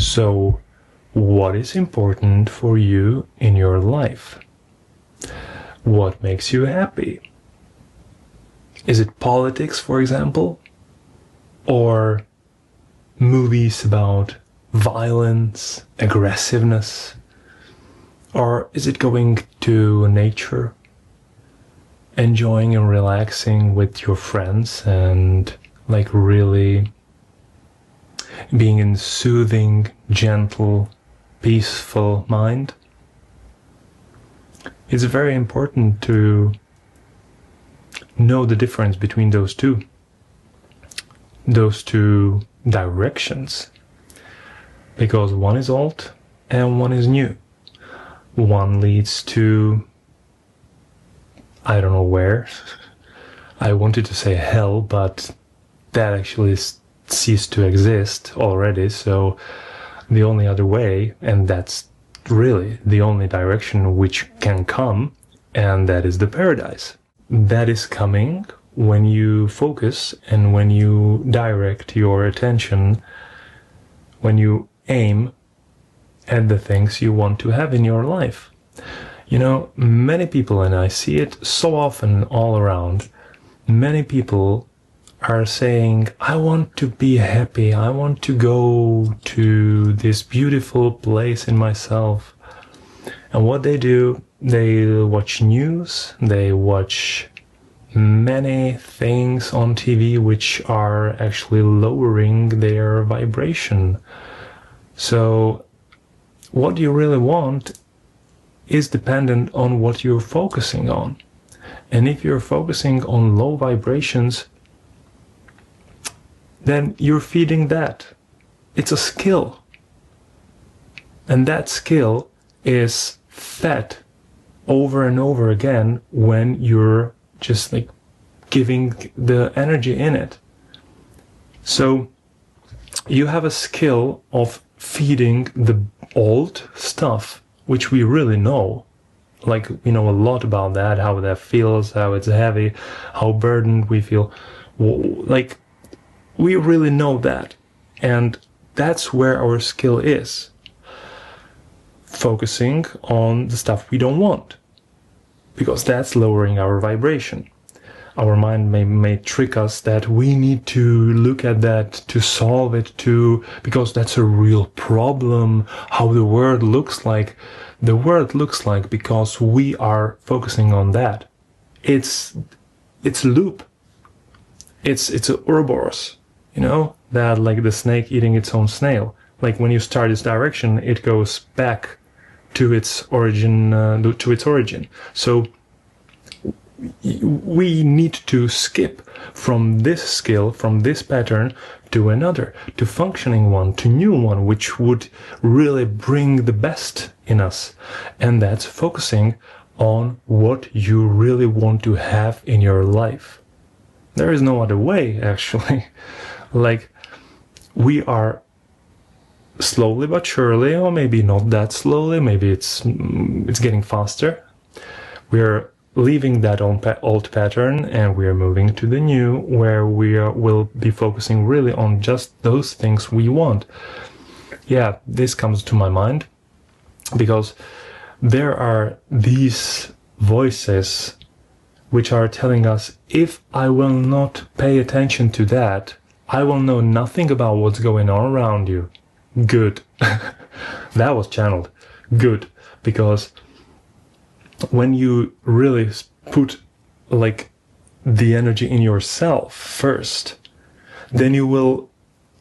So, what is important for you in your life? What makes you happy? Is it politics, for example? Or movies about violence, aggressiveness? Or is it going to nature, enjoying and relaxing with your friends and like really being in soothing, gentle, peaceful mind? It's very important to know the difference between those two directions, because one is old and one is new. One leads to, I don't know where. I wanted to say hell, but that actually ceased to exist already. So the only other way, and that's really the only direction which can come, and that is the paradise. That is coming when you focus and when you direct your attention, when you aim at the things you want to have in your life. You know, many people, and I see it so often all around, many people are saying, I want to be happy, I want to go to this beautiful place in myself. And what they do, they watch news, they watch many things on TV which are actually lowering their vibration. So what you really want is dependent on what you're focusing on. And if you're focusing on low vibrations, then you're feeding that. It's a skill. And that skill is fed over and over again when you're just like giving the energy in it. So you have a skill of feeding the old stuff, which we really know. Like, we know a lot about that, how that feels, how it's heavy, how burdened we feel. Like, we really know that. And that's where our skill is. Focusing on the stuff we don't want. Because that's lowering our vibration. Our mind may trick us that we need to look at that to solve it, because that's a real problem, how the world looks like. The world looks like because we are focusing on that. It's a loop. It's a Ouroboros, you know, that like the snake eating its own snail. Like when you start this direction, it goes back to its origin. So we need to skip from this skill, from this pattern, to another, to functioning one, to new one, which would really bring the best in us. And that's focusing on what you really want to have in your life. There is no other way, actually. Like, we are slowly but surely, or maybe not that slowly, maybe it's getting faster. We're leaving that old pattern and we are moving to the new, where will be focusing really on just those things we want. Yeah, this comes to my mind because there are these voices which are telling us, if I will not pay attention to that, I will know nothing about what's going on around you. Good. That was channeled. Good. Because when you really put like the energy in yourself first, then you will,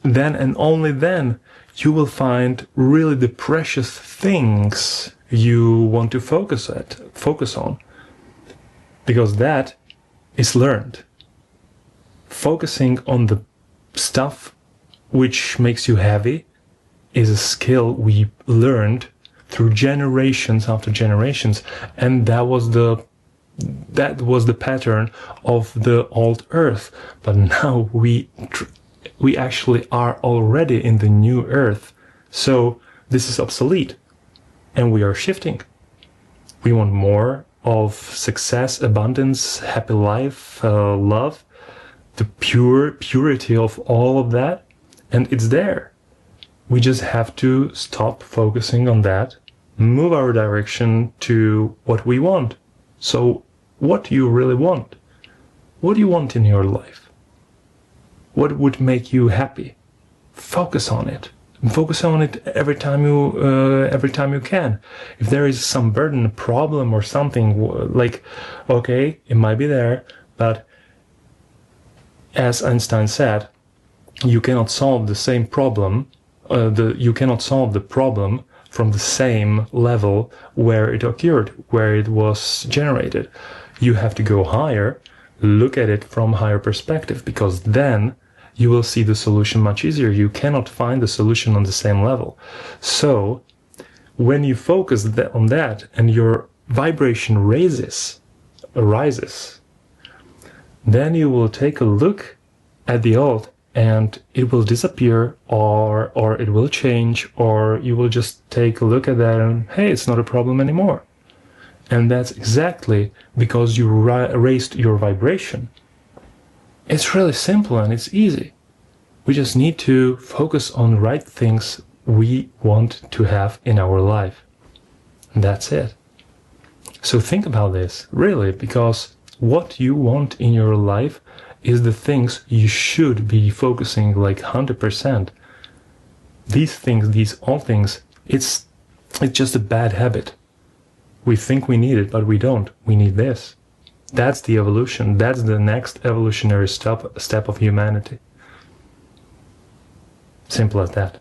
then and only then, you will find really the precious things you want to focus on. Because that is learned. Focusing on the stuff which makes you heavy is a skill we learned through generations after generations, and that was the pattern of the old earth. But now we actually are already in the new earth, so this is obsolete, and we are shifting. We want more of success, abundance, happy life, love, the purity of all of that, and it's there. We just have to stop focusing on that, move our direction to what we want. So, what do you really want? What do you want in your life? What would make you happy? Focus on it. Focus on it every time you can. If there is some burden, a problem, or something, like, okay, it might be there, but as Einstein said, you cannot solve the same problem. You cannot solve the problem from the same level where it occurred, where it was generated. You have to go higher, look at it from a higher perspective, because then you will see the solution much easier. You cannot find the solution on the same level. So when you focus on that and your vibration arises, then you will take a look at the old and it will disappear, or it will change, or you will just take a look at that and, hey, it's not a problem anymore. And that's exactly because you raised your vibration. It's really simple and it's easy. We just need to focus on the right things we want to have in our life. And that's it. So think about this, really, because what you want in your life is the things you should be focusing like 100%. These things, all things, it's just a bad habit. We think we need it, but we don't. We need this. That's the evolution. That's the next evolutionary step of humanity. Simple as that.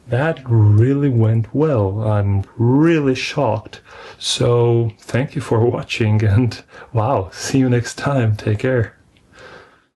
That really went well. I'm really shocked. So thank you for watching, and wow, see you next time. Take care.